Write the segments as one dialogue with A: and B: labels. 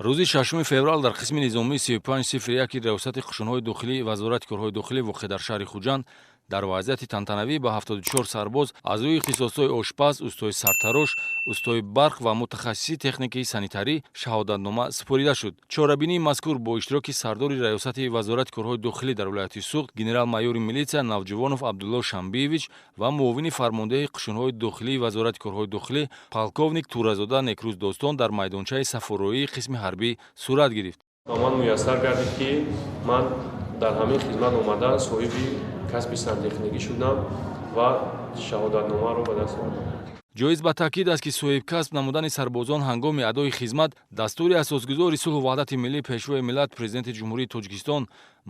A: рӯзи 6 феврал дар қисми низомии 3501 риёсати қушунҳои дохилӣ вазорати корҳои дохилӣ воқеъ дар шаҳри Хуҷанд дар вазъияти тантанавӣ ба 74 сарбоз аз рӯи ихтисосҳои ошпаз, устои сартарош, устои барқ ва мутахассиси техникаи санитарӣ шаҳодатнома супорида шуд. Чорабинии мазкур бо иштироки сардори риёсати вазорати корҳои дохилӣ дар вилояти Суғд генерал-майёри милитсия Навҷувонов Абдулло Шамбиевич ва муовини фармондеҳи қушунҳои дохилии вазорати корҳои дохилӣ полковник Туразода Некрӯз Достон дар майдончаи сафорроии қисми ҳарбӣ сурат гирифт.
B: ба ман муяссар гардид, ки ман дар ҳамин хизмат омада соҳиби касби сантехникӣ шудам ва шаҳодатномаро ба даст овардам.
A: ҷоиз ба таъкид аст, ки соҳибкасб намудани сарбозон ҳангоми адои хизмат дастури асосгузори сулҳу ваҳдати миллӣ пешвои миллат президенти ҷумҳурии Тоҷикистон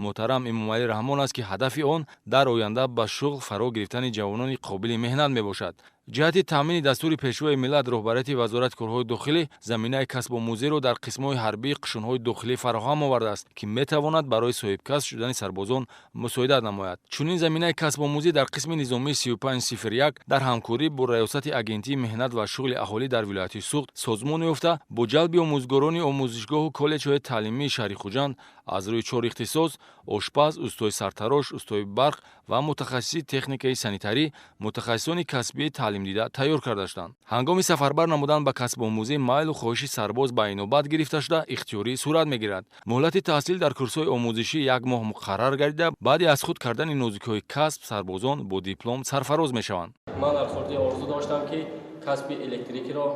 A: муҳтарам Эмомалӣ Раҳмон аст, ки ҳадафи он дар оянда ба шуғл фаро гирифтани ҷавонони қобили меҳнат мебошад. ҷиҳати таъмини дастури пешвои миллат роҳбарияти вазорати корҳои дохилӣ заминаи касбомӯзиро дар қисмҳои ҳарбии қушунҳои дохилӣ фароҳам овардааст, ки метавонад барои соҳибкасб шудани сарбозон мусоидат намояд. чунин заминаи касбомӯзӣ дар қисми низомии 3501 дар ҳамкорӣ бо раёсати агентии меҳнат ва шуғли аҳолӣ дар вилояти Суғд созмон ёфта бо ҷалби омӯзгорони омӯзишгоҳу коллеҷҳои таълимии шаҳри Хуҷанд аз рӯи 4 ихтисос ошпаз, устои сартарош, устои барқ ва мутахассиси техникаи санитарӣ мутахассисони касбии таълимдида тайёр карда шуданд. ҳангоми сафарбар намудан ба касбомӯзӣ майлу хоҳиши сарбоз ба инобат гирифта шуда ихтиёрӣ сурат мегирад. муҳлати таҳсил дар курсҳои омӯзишӣ 1 моҳ муқаррар гардида баъди аз худ кардани нозикҳои касб сарбозон бо диплом сарфароз мешаванд.
C: ман дар хурдӣ орзу доштам, ки касби электрикиро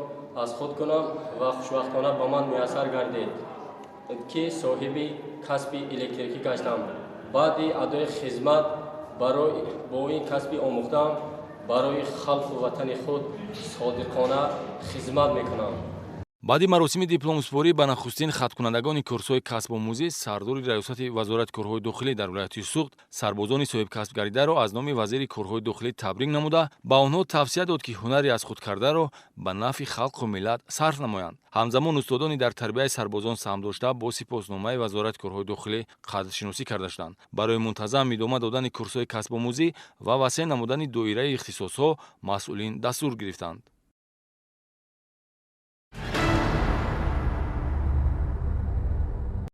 C: аз худ кунам ва хушбахтона ба ман муяссар гардид, ки соҳиби касби электрикӣ гаштам. баъди адои хизмат бо ин касби омӯхтам барои халқу ватани худ содиқона хизмат мекунам.
A: баъди маросими дипломсупорӣ ба нахустин хаткунандагони курсҳои касбомӯзӣ сардори раёсати вазорати корҳои дохилӣ дар вилояти Суғд сарбозони соҳибкасбгаридаро аз номи вазири корҳои дохилӣ табрик намуда ба онҳо тавсия дод, ки ҳунари аз худ кардаро ба нафъи халқу миллат сарф намоянд. ҳамзамон устодони дар тарбияи сарбозон саҳм дошта бо сипосномаи вазорати корҳои дохилӣ қадршиносӣ карда шуданд. барои мунтазам идома додани курсҳои касбомӯзӣ ва васеъ намудани доираи ихтисосҳо масъулин дастур гирифтанд.